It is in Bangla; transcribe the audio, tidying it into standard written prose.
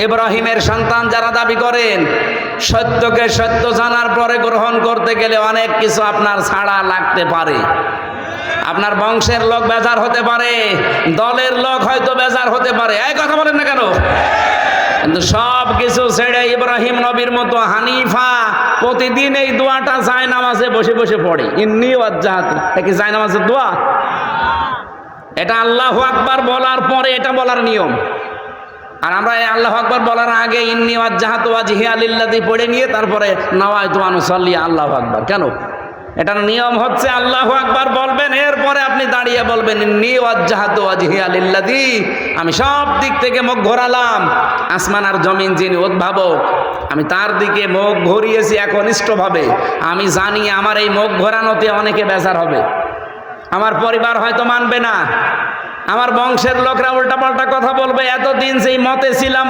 ইব্রাহিমের সন্তান যারা দাবি করেন, সত্যকে সত্য জানার পরে গ্রহণ করতে গেলে অনেক কিছু আপনার ছাড়া লাগতে পারে। আপনার বংশের লোক বেজার হতে পারে, দলের লোক হয়তো বেজার হতে পারে, এই কথা বলেন না কেন? কিন্তু সব কিছু ছেড়ে ইব্রাহিম নবীর মতো হানিফা প্রতিদিন এই দোয়াটা জায়নামাজে বসে বসে পড়ে। ইন্নী ওয়াজ্জাহাতু, এটা কি জায়নামাজের দোয়া? এটা আল্লাহু আকবার বলার পরে এটা বলার নিয়ম। আর আমরা এই আল্লাহু আকবার বলার আগে ইন্নী ওয়াজ্জাহাতু ওয়াজহিয়া লিল্লাযী পড়ে নিয়ে তারপরে নাওয়াইতু আন উসাল্লি আল্লাহু আকবার। কেন? এটার নিয়ম হচ্ছে আল্লাহু আকবার বলবেন, এরপরে আপনি দাঁড়িয়ে বলবেন ইন্নী ওয়াজ্জাহাতু ওয়াজহিয়া লিল্লাযী, আমি সব দিক থেকে মুখ ঘোরালাম, আসমান আর জমিন যিনি উদ্ভাবক আমি তার দিকে মুখ ঘুরিয়েছি একনিষ্ঠভাবে। আমি জানি আমার এই মুখ ঘোরানোতে অনেকে বেজার হবে, আমার পরিবার হয়তো মানবে না, আমার বংশের লোকরা উল্টাপাল্টা কথা বলবে, এতদিন যেই মতে ছিলাম